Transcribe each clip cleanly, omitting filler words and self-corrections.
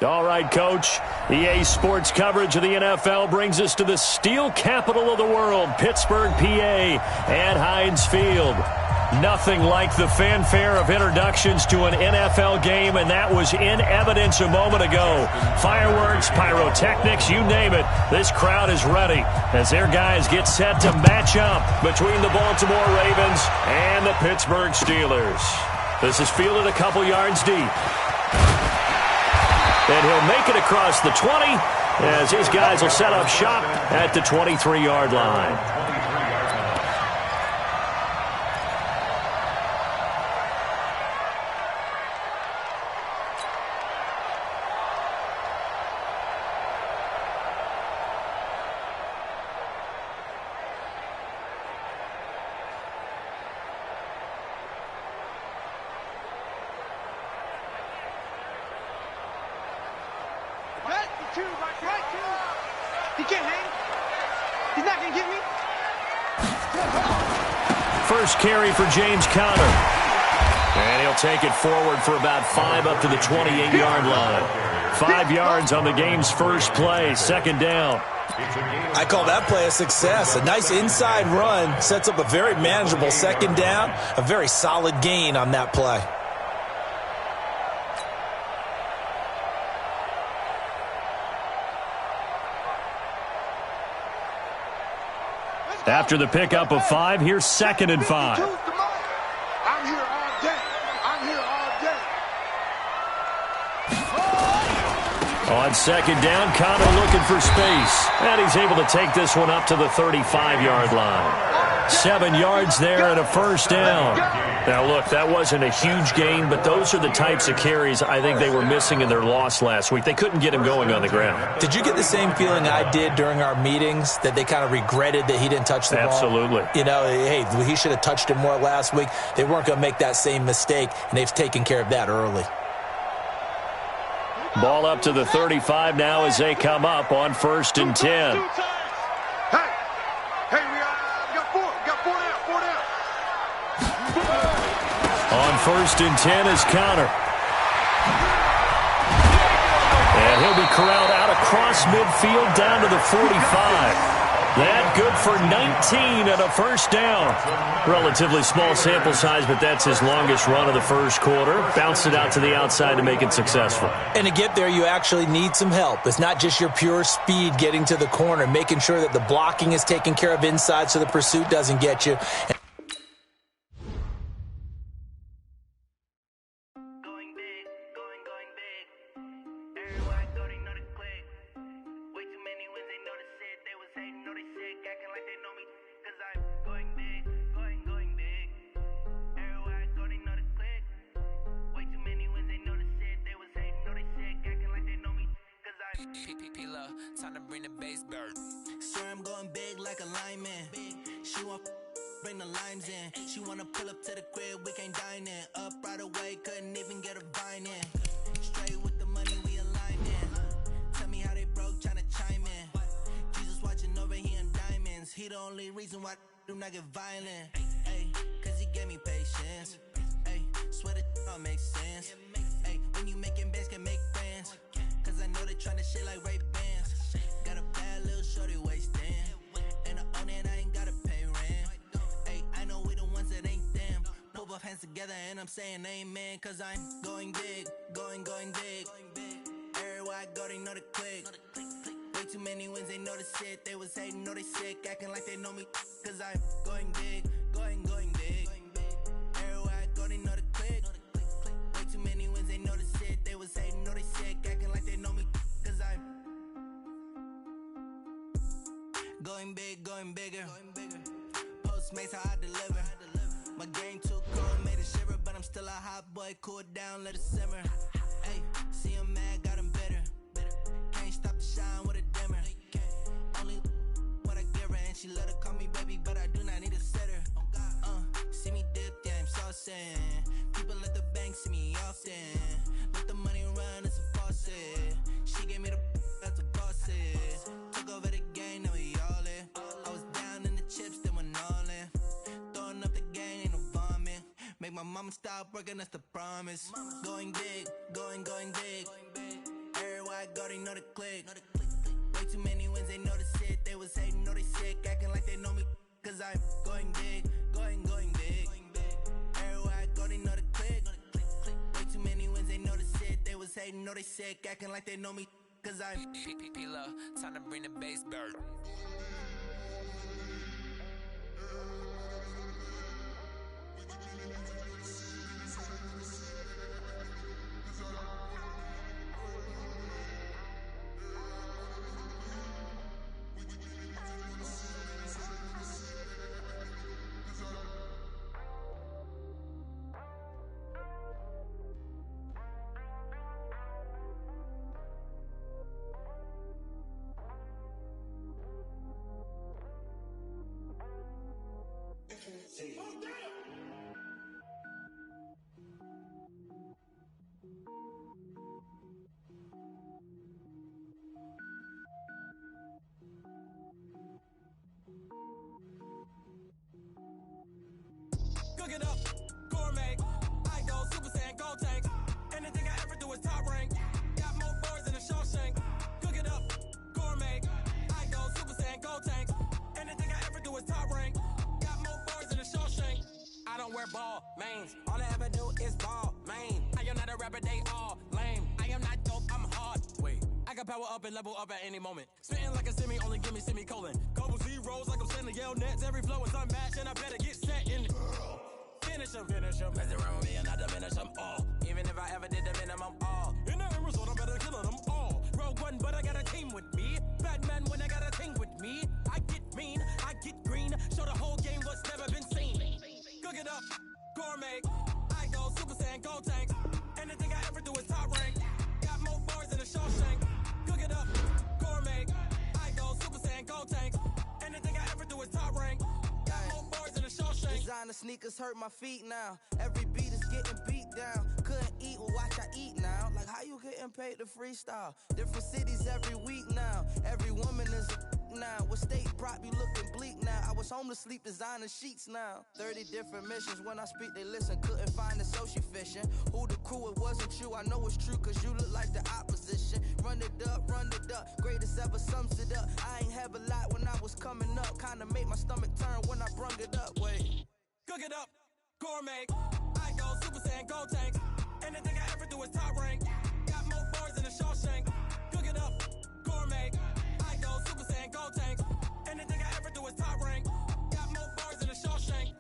All right, Coach. EA Sports coverage of the NFL brings us to the steel capital of the world, Pittsburgh, PA, at Heinz Field. Nothing like the fanfare of introductions to an NFL game, and that was in evidence a moment ago. Fireworks, pyrotechnics, you name it. This crowd is ready as their guys get set to match up between the Baltimore Ravens and the Pittsburgh Steelers. This is fielded a couple yards deep. And he'll make it across the 20 as his guys will set up shop at the 23-yard line. He can't hang. He's not going to get me. First carry for James Conner. And he'll take it forward for about 5 up to the 28-yard line. 5 yards on the game's first play, second down. I call that play a success. A nice inside run sets up a very manageable second down. A very solid gain on that play. After the pickup of 5, here's 2nd and 5. I'm here all day. I'm here all day. On second down, Conner looking for space. And he's able to take this one up to the 35-yard line. 7 yards there and a first down. Now, look, that wasn't a huge gain, but those are the types of carries I think they were missing in their loss last week. They couldn't get him going on the ground. Did you get the same feeling I did during our meetings, that they kind of regretted that he didn't touch the ball? Absolutely. You know, hey, he should have touched it more last week. They weren't going to make that same mistake, and they've taken care of that early. Ball up to the 35 now as they come up on 1st and 10. On 1st and 10 is Conner. And he'll be corralled out across midfield down to the 45. That good for 19 and a first down. Relatively small sample size, but that's his longest run of the first quarter. Bounced it out to the outside to make it successful. And to get there, you actually need some help. It's not just your pure speed getting to the corner, making sure that the blocking is taken care of inside so the pursuit doesn't get you. Time to bring the bass bird. Swear I'm going big like a lineman. She want bring the limes in. She wanna pull up to the crib, we can't dine in. Up right away, couldn't even get a vine in. Straight with the money, we aligning. Tell me how they broke, tryna chime in. Jesus watching over, he in diamonds. He the only reason why I do not get violent. Ay, cause he gave me patience. Ay, swear that all makes sense. Ay, when you making bands, can make friends. Cause I know they tryna shit like Ray-Bans. Got a bad little shorty wasting. And I own it, I ain't gotta pay rent. Ay, I know we the ones that ain't them. Put both hands together and I'm saying amen. Cause I'm going big, going big. Everywhere I go, they know the click. Way too many wins, they know the shit. They was hating, know they sick, acting like they know me. Cause I'm going big, going big. Everywhere I go, they know the click. Way too many wins, they know the shit. They was hating, know they sick, acting like they know me. Cause I'm going big, going bigger. Postmates how I deliver. My game too cold, made it shiver, but I'm still a hot boy. Cool down, let it simmer. Hey, see him mad, got him bitter. Can't stop the shine with a dimmer. Only what I give her, and she let her call me baby, but I do not need a sitter. See me dip, yeah, I'm saucing. People at the bank see me often. Let the money run, it's a faucet. She gave me the that's a faucet. Took over the game, now we all in. I was down in the chips, then went all in. Throwing up the game, ain't no vomit. Make my mama stop working, that's the promise. Going big, going big. Everywhere I go, they know the click. Way too many wins, they know the shit. They was hating, know they sick, acting like they know me. Cause I'm going big, going big. Everywhere I go, they know the click. Way too many wins, they know the shit. They was hating, know they sick, acting like they know me. Cause I'm P-P-P-Love, time to bring the bass bird. Cook it up, gourmet. I go Super Saiyan, gold tank. Anything I ever do is top rank. Got more boards than a Shawshank. Cook it up, gourmet. I go Super Saiyan, gold tank. Anything I ever do is top rank. Got more boards than a Shawshank. I don't wear ball mains. All I ever do is ball main. I am not a rapper, they all lame. I am not dope, I'm hard. Wait, I got power up and level up at any moment. Spitting like a semi, only give me semicolon. Couple zeros like I'm sending yell nets. Every flow is unmatched and I better get set in. Finish him. Mess around with me and I diminish them all. Even if I ever did the minimum all. In the end result, I'm better killing them all. Rogue One, but I got a team with me. Batman when I got a team with me. I get mean, I get green. Show the whole game what's never been seen. Cook it up, gourmet. I go Super Saiyan, gold tank. Anything I ever do is top rank. Got more bars than a Shawshank. Cook it up, gourmet. I go Super Saiyan, gold tank. Anything I ever do is top rank. Got more bars than a Shawshank. Designer sneakers hurt my feet now. Every beat is getting beat down. Couldn't eat, well watch I eat now. Like how you getting paid to freestyle? Different cities every week now. Every woman is a now. What state prop you looking bleak now? I was homeless, sleep designer sheets now. 30 different missions. When I speak they listen. Couldn't find the social fishing. Who the crew, it wasn't you. I know it's true cause you look like the opposition. Run it up. Greatest ever sums it up. I ain't have a lot when I was coming up. Kinda made my stomach turn when I brung it up. Wait. Cook it up, gourmet. I go Super Saiyan, gold tank. Anything I ever do is top rank. Got more bars than a Shawshank. Cook it up, gourmet. I go Super Saiyan, gold tank. Anything I ever do is top rank. Got more bars than a Shawshank.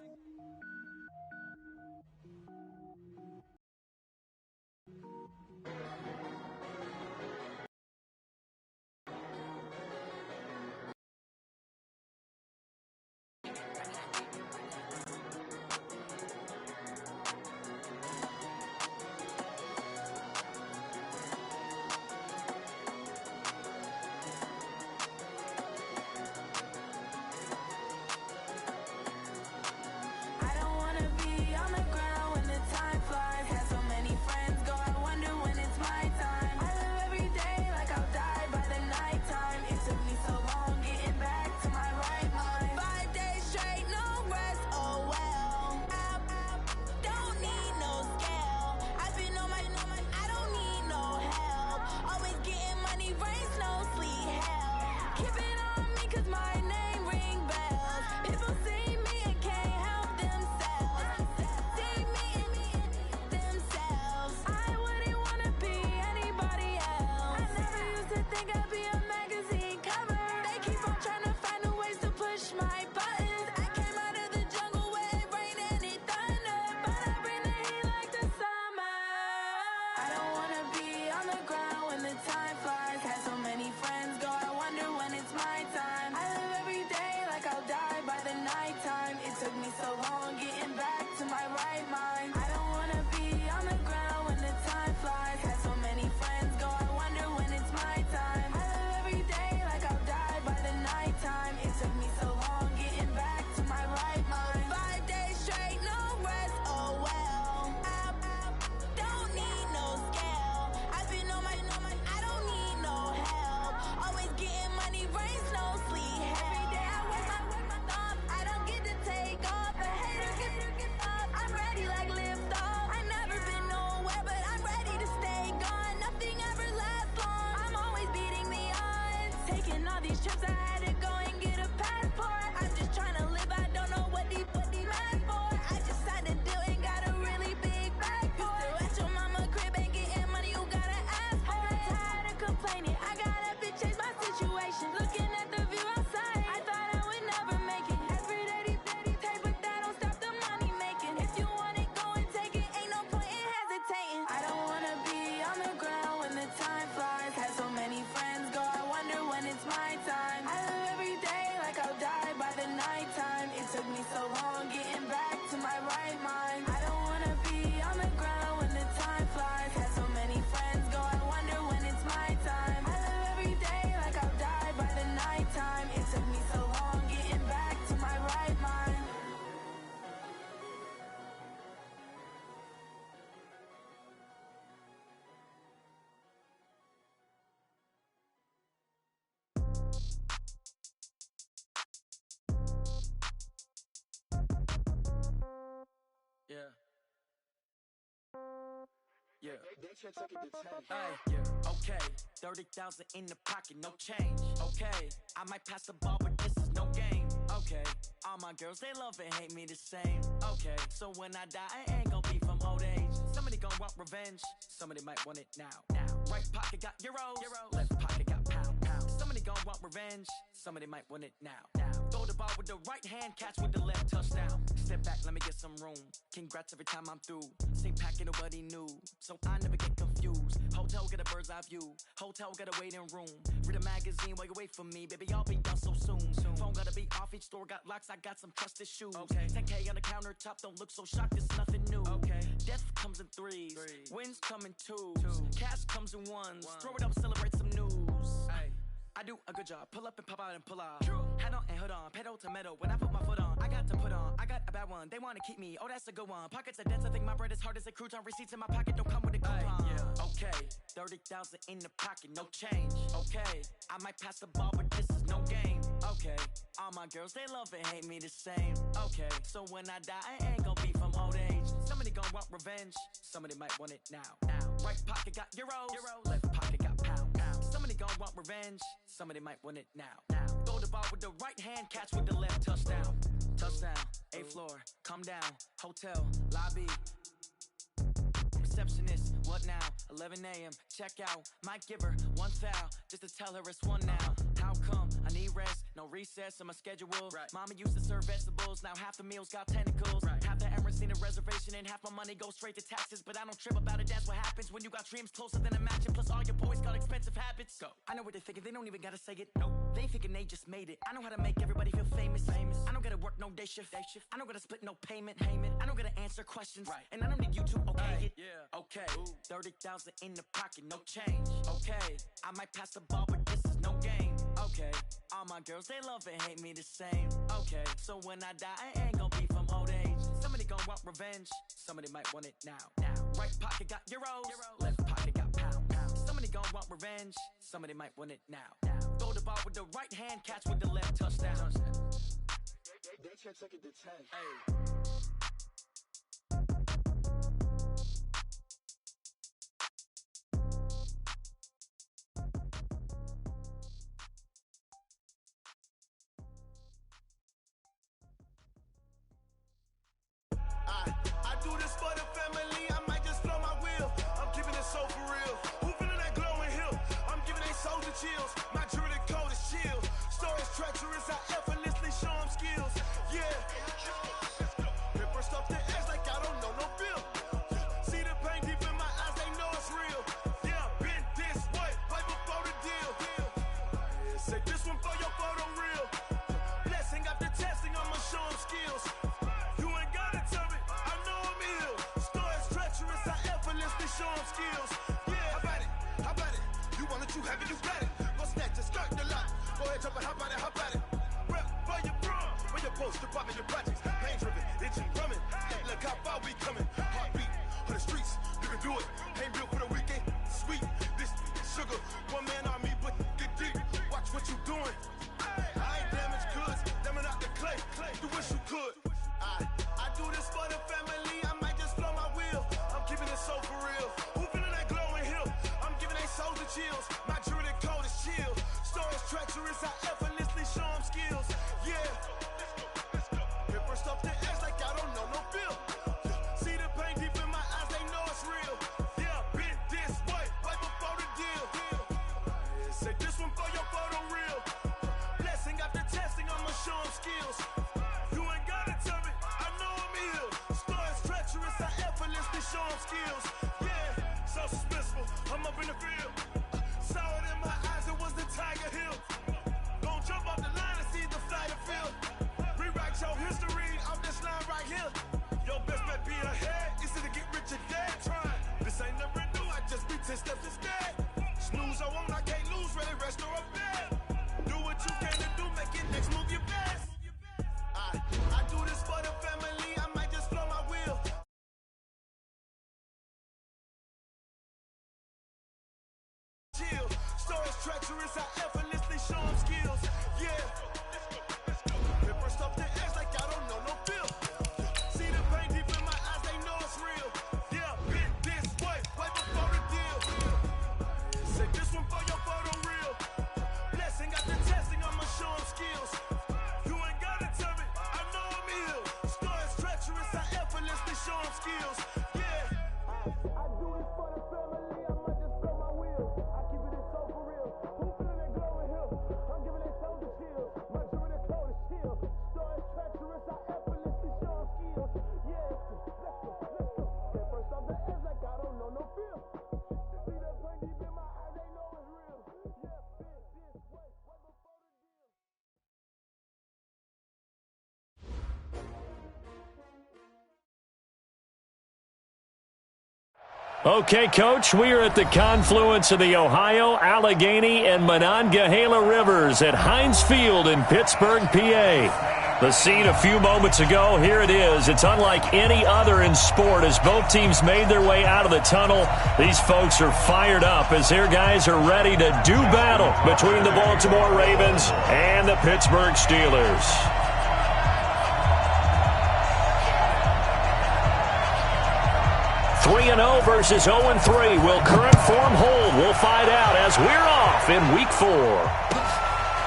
Like live Yeah. Yeah. Okay, 30,000 in the pocket, no change. Okay, I might pass the ball, but this is no game. Okay, all my girls, they love and hate me the same. Okay, so when I die, I ain't gon' be from old age. Somebody gon' want revenge, somebody might want it now. Right pocket got euros, left pocket got pound. Somebody gon' want revenge, somebody might want it now. Throw the ball with the right hand, catch with the left, touchdown. Step back, let me get some room. Congrats every time I'm through. Same packet, nobody knew, so I never get confused. Hotel get a bird's eye view. Hotel got a waiting room. Read a magazine while you wait for me, baby. I'll be done so soon. Phone gotta be off. Each store got locks. I got some trusted shoes. 10K on the countertop. Don't look so shocked. It's nothing new. Death comes in threes. Wins come in twos. Cash comes in ones. Throw it up, celebrate some news. I do a good job. Pull up and pop out and pull out. Head on and hood on. Pedal to metal. When I put my foot on, I got to put on. I got a bad one. They want to keep me. Oh, that's a good one. Pockets are dense. I think my bread is hard as a crouton. Receipts in my pocket don't come with a coupon. Okay, 30,000 in the pocket, no change. Okay, I might pass the ball, but this is no game. Okay, all my girls, they love and hate me the same. Okay, so when I die, I ain't gon' be from old age. Somebody gon' want revenge. Somebody might want it now. Right pocket got euros. Left pocket got pound. Somebody gon' want revenge. Somebody might want it now. Throw the ball with the right hand, catch with the left, touchdown. Touchdown, 8th floor, come down, hotel, lobby. Receptionist, what now? 11 a.m., check out. Might give her one foul, just to tell her it's one now. How come? I need rest, no recess in my schedule. Mama used to serve vegetables, now half the meals got tentacles. Half the Emirates need a reservation and half my money goes straight to taxes. But I don't trip about it, that's what happens when you got dreams closer than a matching. Plus all your boys got expensive habits. Go. I know what they're thinking, they don't even gotta say it. Nope. They thinking they just made it. I know how to make everybody feel famous. I don't gotta work no day shift. I don't gotta split no payment. I don't gotta answer questions. And I don't need you to okay it. Okay, 30,000 in the pocket, no change. Okay, I might pass the ball, but this is no game. Okay, all my girls, they love and hate me the same. Okay, so when I die, I ain't gon' be from old age. Somebody gon' want revenge, somebody might want it now. Right pocket got euros, left pocket got pound. Somebody gon' want revenge, somebody might want it now. Throw the ball with the right hand, catch with the left, touchdown. They check it to 10. I do this for the family, I might just blow my wheel. I'm keeping it so for real. Who feeling that glowing hill? I'm giving they soldier chills. My jewelry code is chill. Stories treacherous, I effortlessly show them skills. Yeah. Paper stuff the edge like I don't know no bill. See the pain deep in my eyes, they know it's real. Yeah, been this way, way before the deal. Say this one for your photo real. Blessing after testing, I'ma show them skills. Show them skills. Yeah, how about it? You want it, you have it, you got it. Go snatch it, skirt the lot. Go ahead, jump it, how about it? Rep for your bro, where your post, department, your projects. Pain driven, itching, drumming. Hey, look how far we coming. Heartbeat on the streets, you can do it. Ain't built for the weekend. Sweet, this sugar, one man army, but get deep. Watch what you doing. I ain't damaged goods, damn out the clay. You wish you could. I do this for the family. I might just blow my wheel. I'm keeping it so for real. Who feeling that glowing hill? I'm giving they soldier chills. My jewelry code is chill. Stories treacherous, I effortlessly show them skills. Yeah. Paper stuff the edge like I don't know no bill. See the pain deep in my eyes, they know it's real. Yeah, been this way, way before the deal. Say this one for your photo real. Blessing after testing, I'ma show them skills. You ain't gotta tell me, I know I'm ill. Stories treacherous, I effortlessly show them skills. Yeah, so suspenseful, I'm up in the field. Saw it in my eyes, it was the Tiger Hill. Gon' jump off the line and see the fly the field. Rewrite your history off this line right here. Your best bet be ahead, easy to get rich or dead. Try, this ain't never new, I just be 10 steps instead. Snooze I won't, I can't lose, ready, rest or a bed. Do what you can to do, make it next move your best. I do this for the family, I might just blow my wheel. Chill, stories treacherous, I effortlessly show them skills. Yeah, paper stuff the edge like I don't know no bill. See the pain deep in my eyes, Okay, Coach, we are at the confluence of the Ohio, Allegheny, and Monongahela Rivers at Heinz Field in Pittsburgh, PA. The scene a few moments ago, here it is. It's unlike any other in sport as both teams made their way out of the tunnel. These folks are fired up as their guys are ready to do battle between the Baltimore Ravens and the Pittsburgh Steelers. 3-0 versus 0-3. Will current form hold? We'll find out as we're off in Week 4.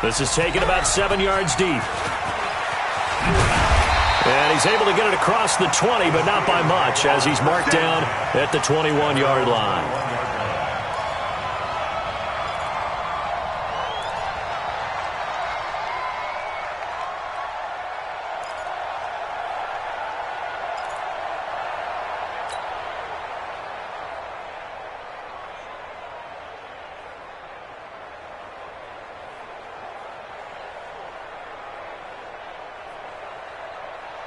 This is taken about 7 yards deep. And he's able to get it across the 20, but not by much as he's marked down at the 21-yard line.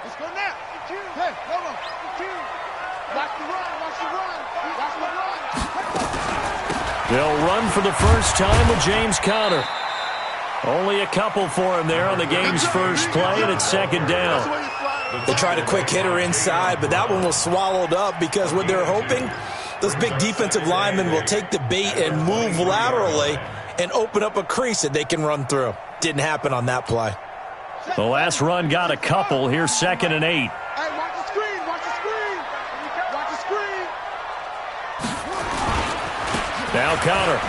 Let's go now. Hey, come on. Watch the run. Watch the run. Watch the run. They'll run for the first time with James Conner. Only a couple for him there on the game's first play, and it's second down. They tried a quick hitter inside, but that one was swallowed up because what they're hoping, those big defensive linemen will take the bait and move laterally and open up a crease that they can run through. Didn't happen on that play. The last run got a couple. Here's 2nd and 8. Hey, watch the screen. Watch the screen. Watch the screen. Now Conner.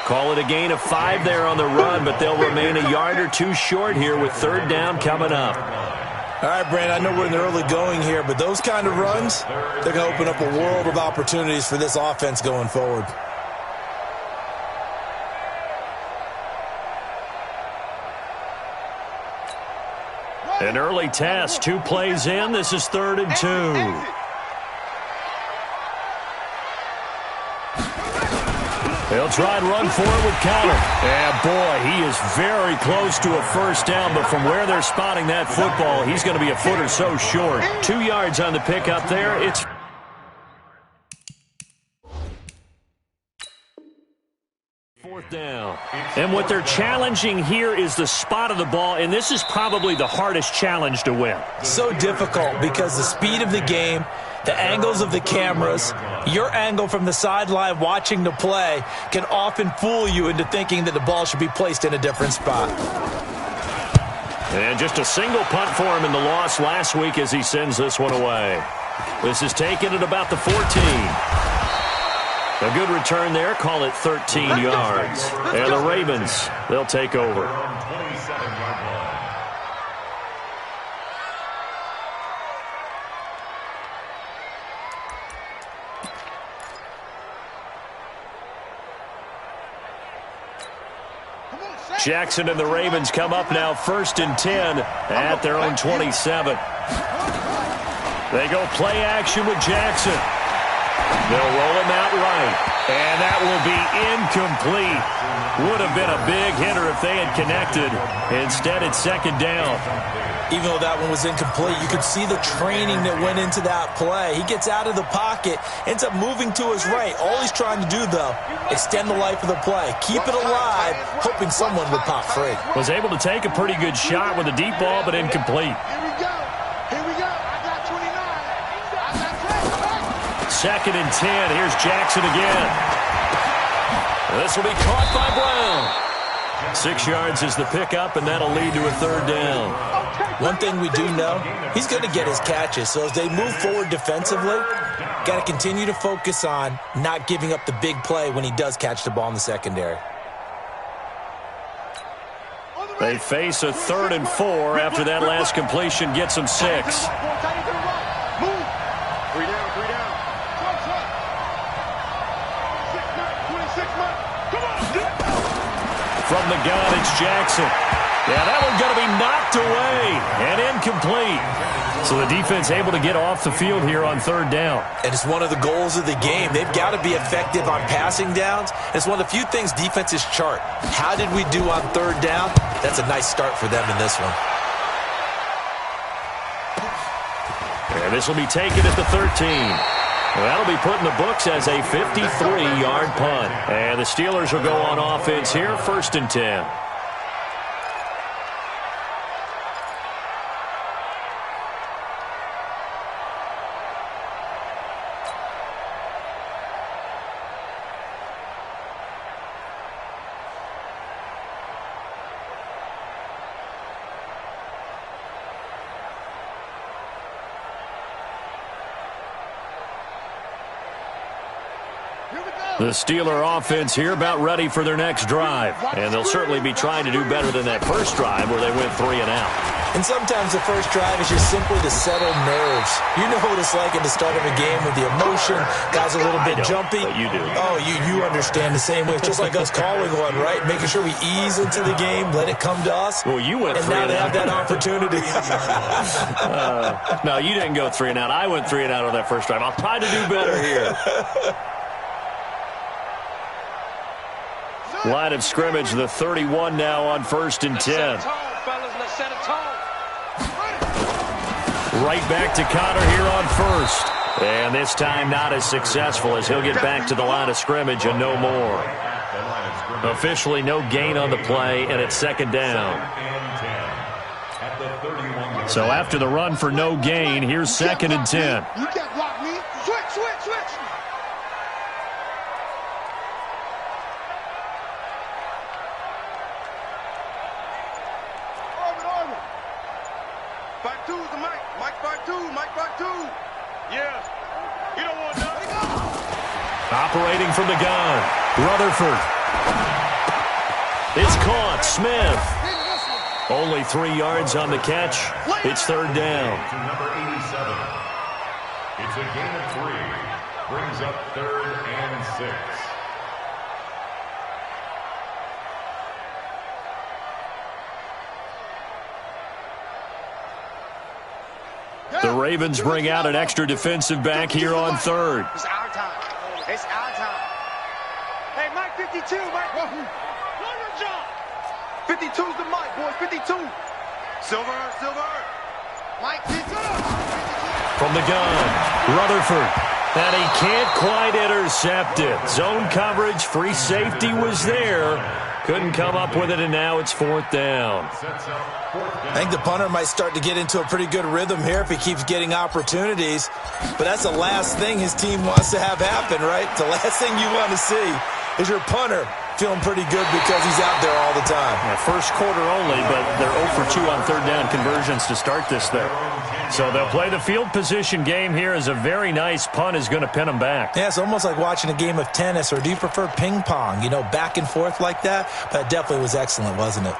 Call it a gain of 5 there on the run, but they'll remain a yard or two short here with 3rd down coming up. All right, Brand, I know we're in the early going here, but those kind of runs, they're going to open up a world of opportunities for this offense going forward. An early test, 2 plays in. This is 3rd and 2. They'll try and run for it with Conner. And boy, he is very close to a first down, but from where they're spotting that football, he's going to be a foot or so short. 2 yards on the pickup there. It's 4th down. And what they're challenging here is the spot of the ball, and this is probably the hardest challenge to win. So difficult because the speed of the game, the angles of the cameras, your angle from the sideline watching the play can often fool you into thinking that the ball should be placed in a different spot. And just a single punt for him in the loss last week as he sends this one away. This is taken at about the 14. A good return there. Call it 13 yards. And the Ravens, they'll take over. Jackson and the Ravens come up now 1st and 10 at their own 27. They go play action with Jackson. They'll roll him out right, and that will be incomplete. Would have been a big hitter if they had connected. Instead, it's 2nd down. Even though that one was incomplete, you could see the training that went into that play. He gets out of the pocket, ends up moving to his right. All he's trying to do, though, extend the life of the play. Keep it alive, hoping someone would pop free. Was able to take a pretty good shot with a deep ball, but incomplete. Here we go. I got 29. I got 10. 2nd and 10. Here's Jackson again. This will be caught by Brown. 6 yards is the pickup, and that'll lead to a 3rd down. One thing we do know, he's going to get his catches. So as they move forward defensively, got to continue to focus on not giving up the big play when he does catch the ball in the secondary. They face a 3rd and 4 after that last completion gets them 6. From the gun, it's Jackson. Yeah, that one's going to be knocked away and incomplete. So the defense able to get off the field here on third down. And it's one of the goals of the game. They've got to be effective on passing downs. It's one of the few things defenses chart. How did we do on third down? That's a nice start for them in this one. And this will be taken at the 13. Well, that'll be put in the books as a 53-yard punt. And the Steelers will go on offense here, 1st and 10. The Steeler offense here about ready for their next drive. And they'll certainly be trying to do better than that first drive where they went 3 and out. And sometimes the first drive is just simply to settle nerves. You know what it's like at the start of a game with the emotion. Guys a little bit jumpy. But you do. Oh, you understand the same way. It's just like us calling one, right? Making sure we ease into the game, let it come to us. Well, you went 3 and now and they have that opportunity. No, you didn't go 3 and out. I went 3 and out on that first drive. I'll try to do better here. Line of scrimmage, the 31 now on 1st and 10. Right back to Connor here on 1st. And this time not as successful as he'll get back to the line of scrimmage and no more. Officially no gain on the play, and it's 2nd down. So after the run for no gain, here's 2nd and 10. You can't block me. Switch. Back two's the Mike. Mike back two. Yeah. You don't want nothing. Operating from the gun. Rutherford. It's caught. Smith. Only 3 yards on the catch. It's 3rd down. Number 87. It's a gain of 3. Brings up 3rd and 6. The Ravens bring out an extra defensive back here on 3rd. It's our time. Hey, Mike 52, Mike. One more job. 52's the Mike, boys. 52. Silver. Mike 52. From the gun, Rutherford. And he can't quite intercept it. Zone coverage, free safety was there. Couldn't come up with it, and now it's 4th down. I think the punter might start to get into a pretty good rhythm here if he keeps getting opportunities. But that's the last thing his team wants to have happen, right? The last thing you want to see is your punter feeling pretty good because he's out there all the time. Yeah, first quarter only, but they're 0 for 2 on 3rd down conversions to start this thing. So they'll play the field position game here as a very nice punt is going to pin them back. Yeah, it's almost like watching a game of tennis, or do you prefer ping pong? You know, back and forth like that? That definitely was excellent, wasn't it?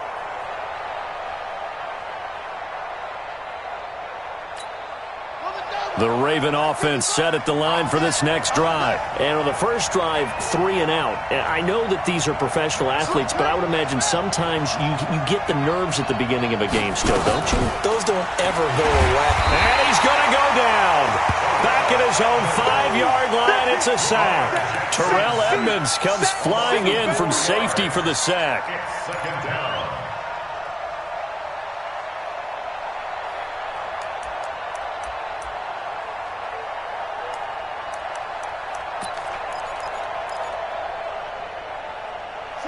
The Raven offense set at the line for this next drive. And on the first drive, 3 and out. I know that these are professional athletes, but I would imagine sometimes you get the nerves at the beginning of a game still, don't you? Those don't ever go away. And he's going to go down. Back at his own 5-yard line, it's a sack. Terrell Edmonds comes flying in from safety for the sack. 2nd down.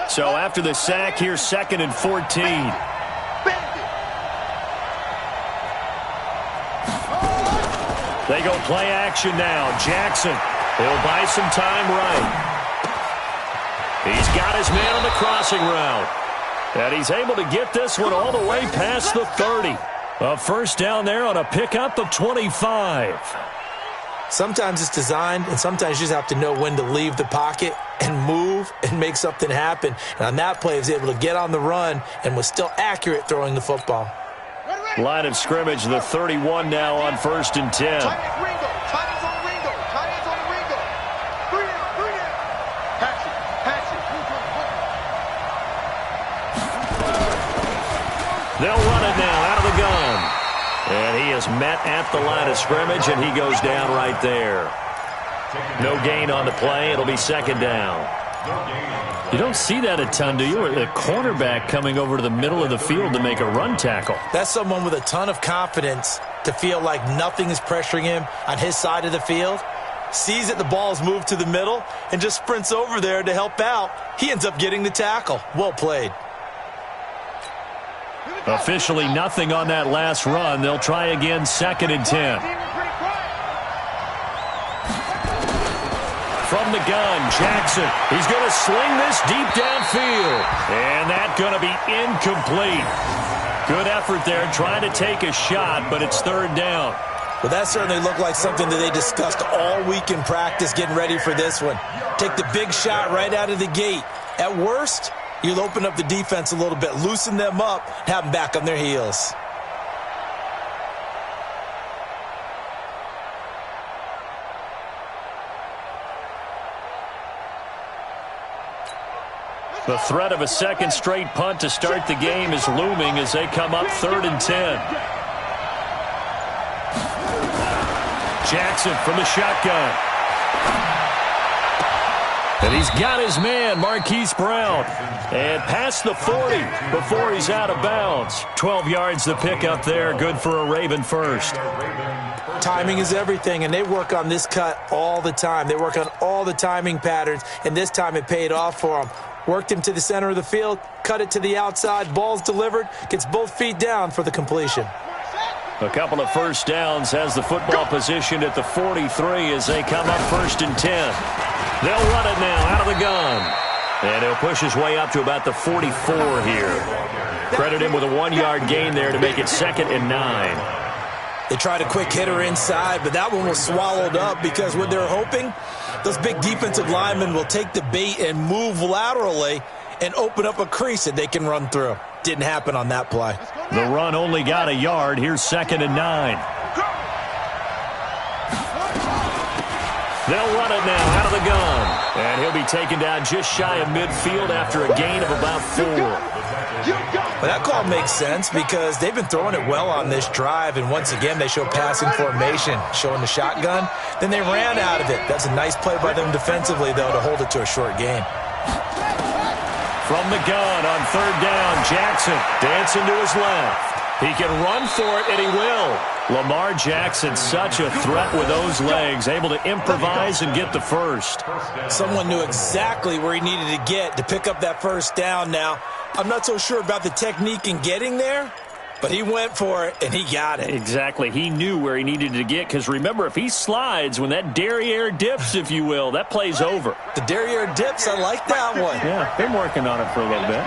So after the sack, here's 2nd and 14. They go play action now. Jackson, he'll buy some time right. He's got his man on the crossing route. And he's able to get this one all the way past the 30. A 1st down there on a pickup of 25. Sometimes it's designed, and sometimes you just have to know when to leave the pocket and move and make something happen. And on that play, he was able to get on the run and was still accurate throwing the football. Line of scrimmage, the 31 now on 1st and 10. They'll run it now out of the gun. And he is met at the line of scrimmage, and he goes down right there. No gain on the play. It'll be second down. You don't see that a ton, do you? The cornerback coming over to the middle of the field to make a run tackle. That's someone with a ton of confidence to feel like nothing is pressuring him on his side of the field. Sees that the ball's moved to the middle and just sprints over there to help out. He ends up getting the tackle. Well played. Officially nothing on that last run. They'll try again, 2nd and 10. From the gun, Jackson. He's going to sling this deep downfield. And that's going to be incomplete. Good effort there trying to take a shot, but it's 3rd down. Well, that certainly looked like something that they discussed all week in practice getting ready for this one. Take the big shot right out of the gate. At worst, you'll open up the defense a little bit, loosen them up, have them back on their heels. The threat of a second straight punt to start the game is looming as they come up 3rd and 10. Jackson from the shotgun. And he's got his man, Marquise Brown. And past the 40 before he's out of bounds. 12 yards the pickup there. Good for a Raven first. Timing is everything, and they work on this cut all the time. They work on all the timing patterns, and this time it paid off for them. Worked him to the center of the field, cut it to the outside, ball's delivered, gets both feet down for the completion. A couple of first downs, has the football position at the 43 as they come up 1st and 10. They'll run it now out of the gun. And he'll push his way up to about the 44 here. Credit him with a 1-yard gain there to make it 2nd and 9. They tried a quick hitter inside, but that one was swallowed up because what they're hoping, those big defensive linemen will take the bait and move laterally and open up a crease that they can run through. Didn't happen on that play. The run only got a yard. Here's 2nd and 9. They'll run it now out of the gun. And he'll be taken down just shy of midfield after a gain of about 4. Well, that call makes sense because they've been throwing it well on this drive, and once again they show passing formation, showing the shotgun. Then they ran out of it. That's a nice play by them defensively, though, to hold it to a short gain. From the gun on 3rd down, Jackson dancing to his left. He can run for it, and he will. Lamar Jackson, such a threat with those legs, able to improvise and get the first. Someone knew exactly where he needed to get to pick up that first down now. I'm not so sure about the technique in getting there, but he went for it, and he got it. Exactly. He knew where he needed to get, because remember, if he slides, when that derriere dips, if you will, that play's over. The derriere dips, I like that one. Yeah, been working on it for a little bit.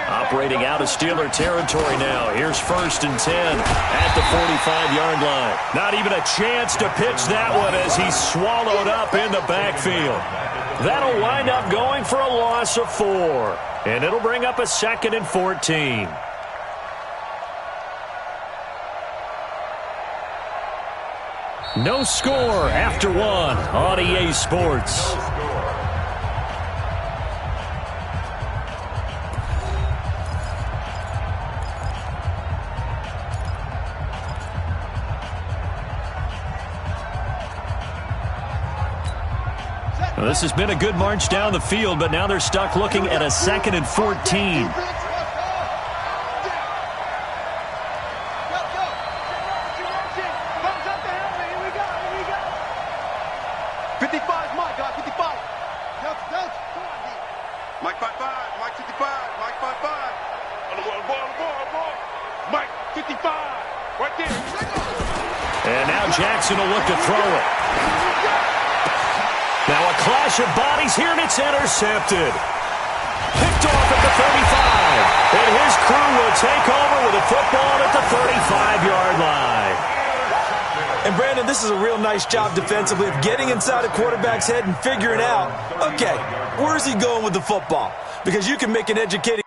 Operating out of Steeler territory now. Here's 1st and 10 at the 45-yard line. Not even a chance to pitch that one as he's swallowed up in the backfield. That'll wind up going for a loss of 4. And it'll bring up a 2nd and 14. No score after 1 on EA Sports. Well, this has been a good march down the field, but now they're stuck looking at a 2nd and 14. Mike 55, Mike 55, Mike 55. On the ball. Mike 55, right there. And now Jackson will look to throw it. Now a clash of bodies here, and it's intercepted. Picked off at the 35. And his crew will take over with the football at the 35-yard line. And, Brandon, this is a real nice job defensively of getting inside a quarterback's head and figuring out, okay, where's he going with the football? Because you can make an educated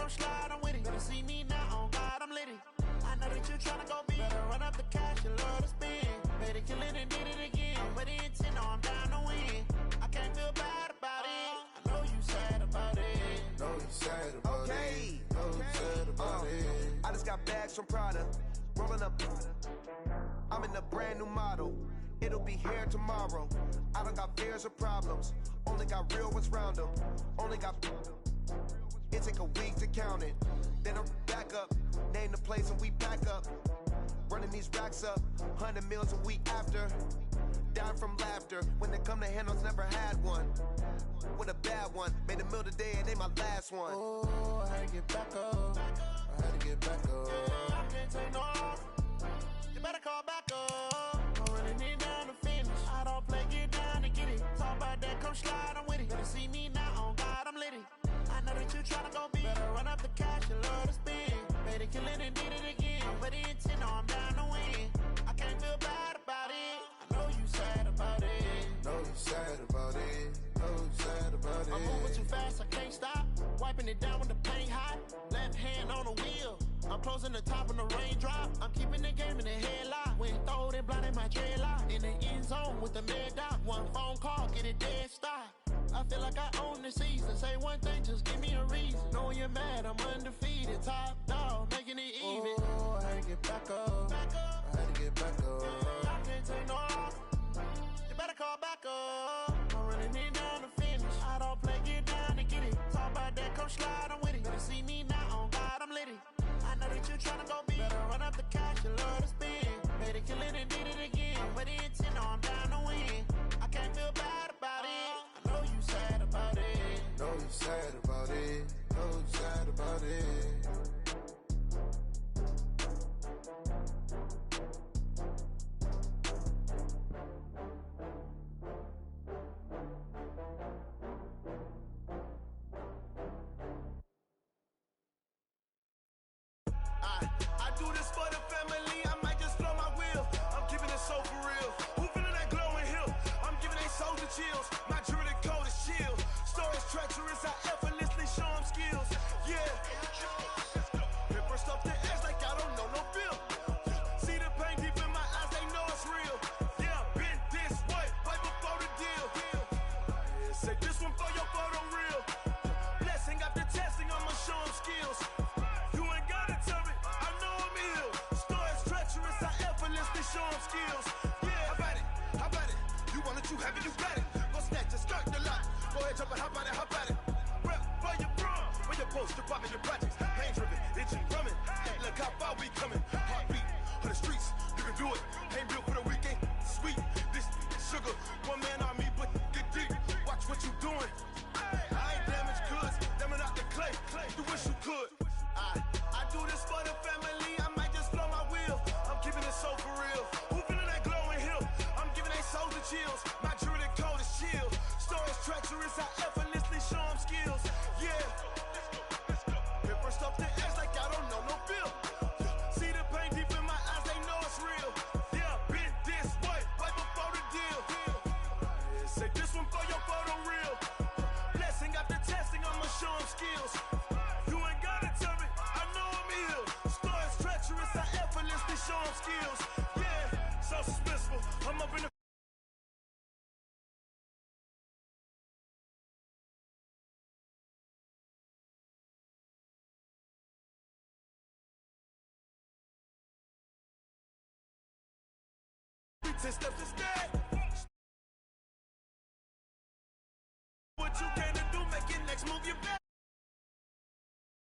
come slide, I'm with it. Better see me now, on God, I'm litty. I know that you tryna go big. Better run up the cash, you love to spend. Better kill it and did it again. But the intent, no, I'm down to win. I can't feel bad about it. I know you sad about it. Know you sad about it. Know you sad about it. I just got bags from Prada. Rolling up. I'm in a brand new model. It'll be here tomorrow. I don't got fears or problems. Only got real ones round them. Only got. It take a week to count it. Then I'm back up. Name the place and we pack up. Running these racks up. 100 meals a week after. Down from laughter. When it come to handles, never had one. With a bad one. Made a meal today and they my last one. Oh, I had to get back up. I had to get back up. I can't take no loss. You better call back up. I'm running it down to finish. I don't play, get down to get it. Talk about that, come slide, I'm with it. Better see me now, on God, I'm litty. I know that you tryna go big. Better run up the cash, you love to spend. Better kill it and did it again. But the intent, no, I'm down to win. I can't feel bad about it. I know you sad about it. Know you sad about it. Know you sad about it. I'm moving too fast, I can't stop. Wiping it down when the paint hot. Left hand on the wheel. I'm closing the top on the raindrop. I'm keeping the game in the headlock. When throwed and blinded my dreadlock. In the end zone with the mad dot. One phone call, get it dead stop. I feel like I own the season. Say one thing, just give me a reason. Knowing you're mad, I'm undefeated. Top dog, making it even. Oh, I had to get back up. I had to get back up. I can't take no loss. You better call back up. I'm running it down to finish. I don't play, get down to get it. Talk about that, come slide, I'm with it. Better see me now, on God, I'm litty. I know that you tryna go big. Better run up the cash, you love to spend. Better kill it and did it again. But the intent, no, I'm down to win. I can't feel bad about it. I know you sad about it. Know you sad about it. Know you sad about it. I do this for the family, I might just blow my wheel. I'm keeping it so for real. Who feeling that glowing hill? I'm giving they soldier chills. My jewelry coat is chill. Stories treacherous, I effortlessly show them skills. Yeah. Paper stuff the edge like I don't know no feel. See the pain deep in my eyes, they know it's real. Yeah, been this way, right before the deal. Yeah, say this one for your photo reel. Blessing after testing, I'ma show them skills. You ain't gotta tell me, I know I'm ill. Stories treacherous, I effortlessly show them skills. Yeah, how about it? How about it? You want it, you have it, you got it. Go snatch it, skirt the lot. Go ahead, jump it, how about it? How about it? Rep for your brum, when you're posted, popping your projects. Pain driven, itching, drumming. Look how far we coming. Heartbeat for the streets, you can do it. Ain't built for the weekend, sweet. This sugar, one man army, but get deep. Watch what you doing. I ain't damaged goods, them out the clay. You wish you could. I do this for the family, I might just blow my wheel. I'm keeping it so for real. Who feeling that glowing hill? I'm giving they soldier chills. My jewelry coat is chill. Stories treacherous, I effortlessly show them skills. Yeah. Paper stuff the edge like I don't know no feel. See the pain deep in my eyes, they know it's real. Yeah, been this way, right before the deal. Yeah, say this one for your photo reel. Blessing after testing, I'ma show them skills. You ain't gotta tell me, I know I'm ill. Stories treacherous, I effortlessly show them skills. Yeah, so suspenseful, I'm up in the Ten steps instead.